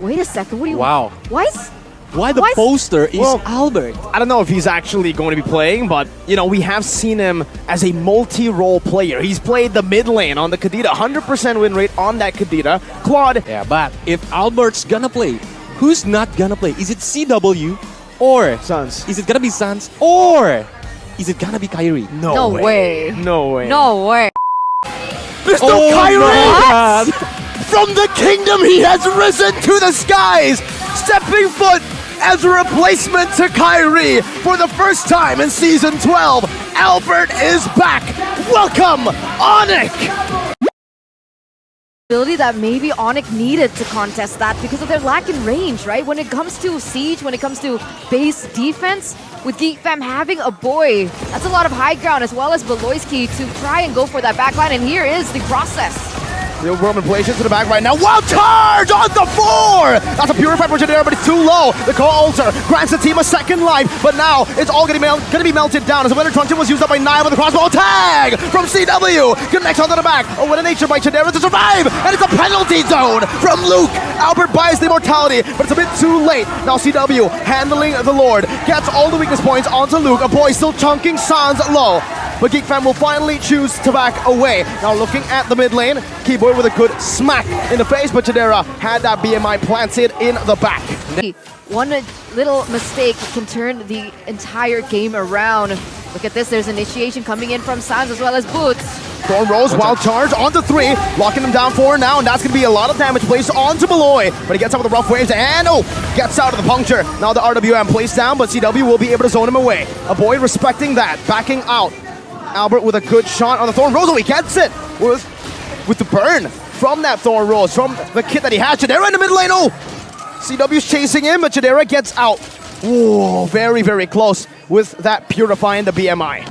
Wait a second, what do you... Wow. Why the poster is Albert? I don't know if he's actually going to be playing, but, you know, we have seen him as a multi-role player. He's played the mid lane on the Kadita, 100% win rate on that Kadita. Claude. Yeah, but if Albert's gonna play, who's not gonna play? Is it CW or Sanz? Is it gonna be Sanz or is it gonna be Kairi? No way. No way. No way. Mr. Oh Kairi! From the kingdom, he has risen to the skies, stepping foot as a replacement to Kairi for the first time in Season 12. Albert is back. Welcome, Onic! Ability that maybe Onic needed to contest that because of their lack in range, right? When it comes to siege, when it comes to base defense, with Geek Fam having a boy, that's a lot of high ground as well as Beloyski to try and go for that backline, and here is the process. The overwhelm inflation to the back right now. Wild charge on the 4! That's a purified for Jadera, but it's too low. The co-alter grants the team a second life, but now it's all gonna be melted down as the winner truncheon was used up by 9 with the crossbow tag from CW. Connects onto the back. A winner nature by Jadera to survive, and it's a penalty zone from Luke. Albert buys the immortality, but it's a bit too late. Now CW handling the Lord. Gets all the weakness points onto Luke. A boy still chunking Sanz low. But Geek Fam will finally choose to back away. Now looking at the mid lane, Kiboy with a good smack in the face, but Jadera had that BMI planted in the back. One little mistake can turn the entire game around. Look at this, there's initiation coming in from Sanz as well as Boots. Thorn rolls, wild charge onto 3, locking him down 4 now, and that's going to be a lot of damage placed onto Beloy. But he gets out with the rough waves, and gets out of the puncture. Now the RWM placed down, but CW will be able to zone him away. A boy respecting that, backing out. Albert with a good shot on the Thorn Rose. He gets it with the burn from that Thorn Rose, from the kit that he has. Jadera in the mid lane. CW's chasing him, but Jadera gets out. Whoa, very, very close with that purifying the BMI.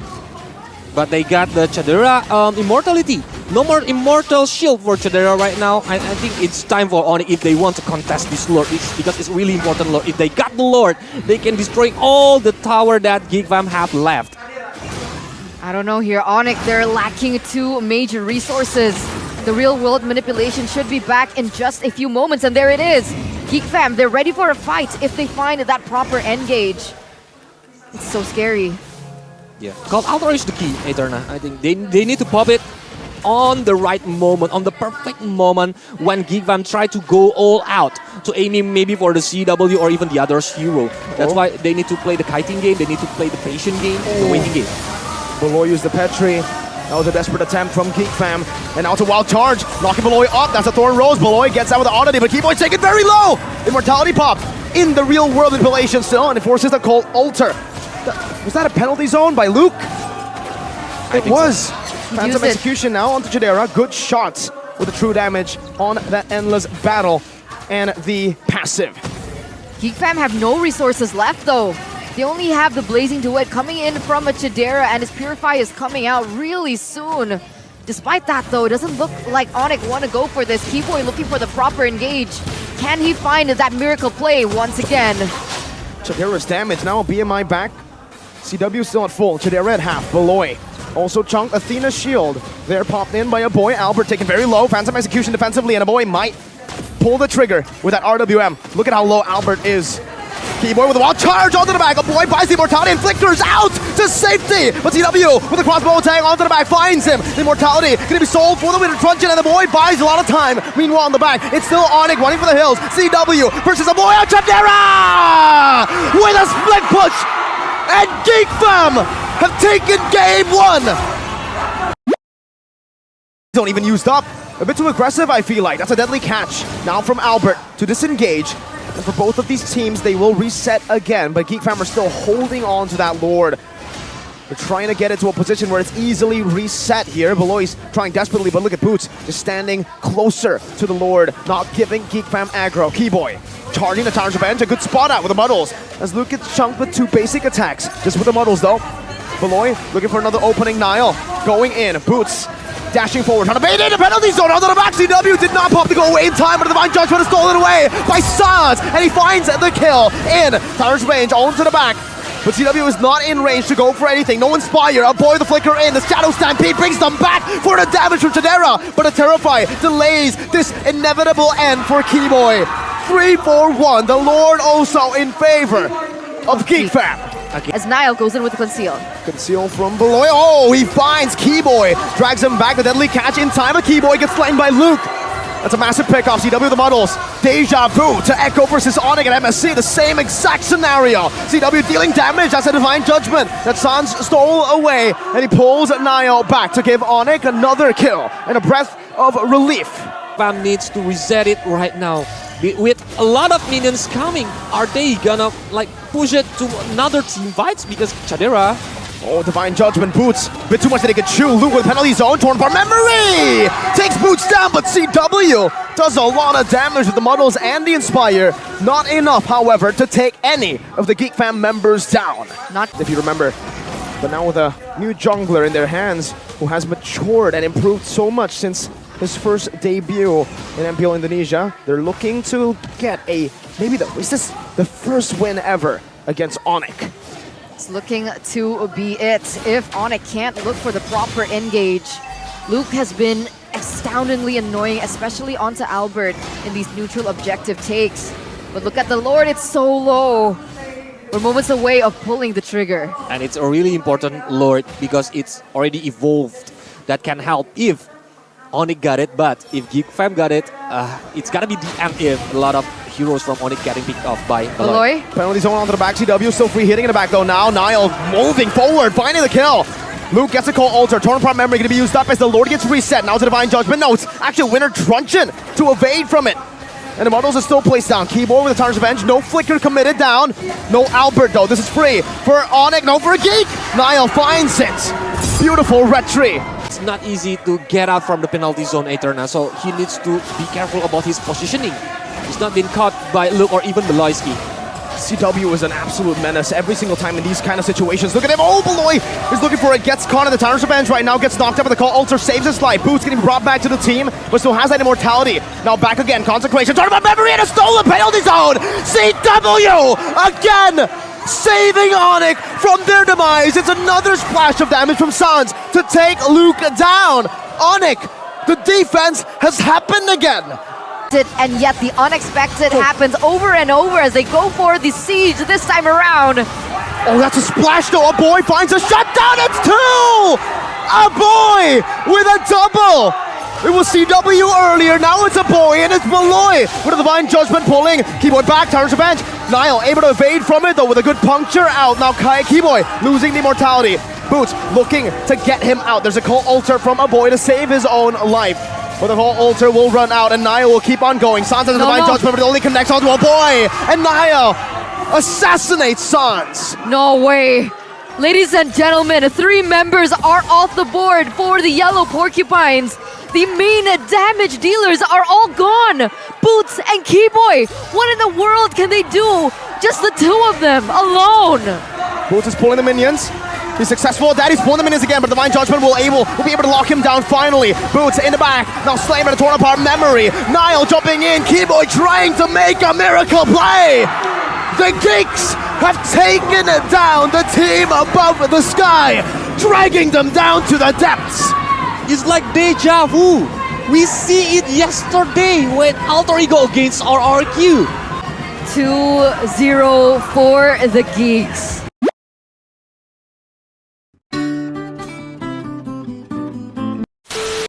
But they got the Jadera immortality. No more immortal shield for Jadera right now. I think it's time for Onic if they want to contest this Lord. Because it's really important Lord. If they got the Lord, they can destroy all the tower that Geek Fam have left. I don't know here, Onic, they're lacking 2 major resources. The real world manipulation should be back in just a few moments, and there it is. Geek Fam, they're ready for a fight if they find that proper engage. It's so scary. Yeah, Call Alter is the key, Eterna. I think they need to pop it on the right moment, on the perfect moment when Geek Fam try to go all out to aiming maybe for the CW or even the other's hero. That's why they need to play the kiting game, they need to play the patient game, the waiting game. Beloy used the Petri. That was a desperate attempt from Geek Fam. And now to wild charge, knocking Beloy up. That's a Thorn Rose. Beloy gets out with the oddity, but Kiboy's taken very low. Immortality pop in the real world manipulation still, and it forces the Cold Alter. Was that a penalty zone by Luke? It was. So. Phantom execution now onto Jadera. Good shots with the true damage on that endless battle and the passive. Geek Fam have no resources left though. They only have the Blazing Duet coming in from a Jadera, and his Purify is coming out really soon. Despite that though, it doesn't look like Onic want to go for this. Kiboy looking for the proper engage. Can he find that miracle play once again? Jadera's damage now, BMI back. CW still at full, Jadera at half, Beloy. Also chunked Athena's shield. There popped in by a boy, Albert taken very low. Phantom execution defensively, and a boy might pull the trigger with that RWM. Look at how low Albert is. Kiboy with a wild charge onto the back. A boy buys the immortality. Inflictor's out to safety. But CW with a crossbow tag onto the back finds him. The immortality going to be sold for the winner truncheon, and the boy buys a lot of time. Meanwhile, on the back, it's still Onic running for the hills. CW versus a boy on Jadera with a split push. And Geek Fam have taken game 1. Don't even used up. A bit too aggressive, I feel like. That's a deadly catch. Now from Albert to disengage. And for both of these teams, they will reset again, but Geek Fam are still holding on to that Lord. They're trying to get into a position where it's easily reset here. Beloy's trying desperately, but look at Boots just standing closer to the Lord, not giving Geek Fam aggro. Kiboy charging the Tower's Revenge, a good spot out with the muddles, as Luke gets chunked with 2 basic attacks. Just with the muddles though. Beloy looking for another opening Nile. Going in, Boots dashing forward, trying to bait in the penalty zone onto the back. CW did not pop to go away in time, but the Divine Judgment is stolen away by Sanz, and he finds the kill in Tower's range onto the back. But CW is not in range to go for anything. No Inspire, a boy the flicker in, the Shadow Stampede brings them back for the damage from Jadera, but a Terrify delays this inevitable end for Kiboy. 3-4-1. The Lord also in favor of Geek Fam. As Niall goes in with the conceal. Conceal from below. Oh, he finds Kiboy. Drags him back. The deadly catch in time. But Kiboy gets slain by Luke. That's a massive pickoff. CW the muddles. Deja vu to Echo versus Onic and MSC. The same exact scenario. CW dealing damage. That's a divine judgment that Sanz stole away. And he pulls Niall back to give Onic another kill and a breath of relief. Fam needs to reset it right now. With a lot of minions coming, are they gonna like push it to another team fights? Because Chadera. Oh, divine judgment, Boots. Bit too much that he could chew. Luke with penalty zone, torn apart. Memory takes Boots down, but CW does a lot of damage with the muddles and the Inspire. Not enough, however, to take any of the Geek Fam members down. Not if you remember. But now with a new jungler in their hands, who has matured and improved so much since his first debut in MPL Indonesia, they're looking to get is this the first win ever against Onic? It's looking to be it. If Onic can't look for the proper engage, Luke has been astoundingly annoying, especially onto Albert in these neutral objective takes. But look at the Lord, it's so low. We're moments away of pulling the trigger. And it's a really important Lord because it's already evolved. That can help if Onic got it, but if Geek Fam got it, it's gotta be the end if a lot of heroes from Onic getting picked off by Aloy. Penalty zone onto the back, CW still free hitting in the back though now. Niall moving forward, finding the kill. Luke gets a call alter, torn apart memory gonna be used up as the Lord gets reset. Now it's a divine judgment. No, it's actually winner Truncheon to evade from it. And the models are still placed down. Kiboy with the Tarnished Revenge, no flicker committed down. No Albert though, this is free for Onic, no for a Geek. Niall finds it. Beautiful retry. It's not easy to get out from the penalty zone, Eterna, so he needs to be careful about his positioning. He's not been caught by Luke or even Beloyski. CW is an absolute menace every single time in these kind of situations. Look at him. Oh, Beloy is looking for it. Gets caught in the Tarnished Revenge right now. Gets knocked up, but the call alter saves his life. Boots getting brought back to the team, but still has that immortality. Now back again. Consecration. Tournament memory and a stolen penalty zone. CW again saving Onic from their demise. It's another splash of damage from Sanz to take Luke down. Onic, the defense has happened again. And yet the unexpected happens over and over as they go for the siege this time around. Oh, that's a splash though. A boy finds a shutdown. It's two! A boy with a double. It was CW earlier, now it's a boy, and it's Beloy with a divine judgment pulling. Kiboy back, Tarnished Revenge. Niall able to evade from it though with a good puncture out. Now Kiboy losing the immortality. Boots looking to get him out. There's a call alter from a boy to save his own life. But the call alter will run out and Niall will keep on going. Sanz has a divine judgment, but it only connects onto a boy. And Niall assassinates Sanz. No way. Ladies and gentlemen, 3 members are off the board for the Yellow Porcupines. The main damage dealers are all gone. Boots and Kiboy. What in the world can they do? Just the 2 of them alone. Boots is pulling the minions. He's successful at that. He's pulling the minions again, but Divine Judgment will be able to lock him down finally. Boots in the back. Now slain by the torn apart memory. Niall jumping in. Kiboy trying to make a miracle play. The Geeks have taken it down. The team above the sky, dragging them down to the depths. It's like deja vu. We see it yesterday when Alter Ego against RRQ. 2-0 for the Geeks.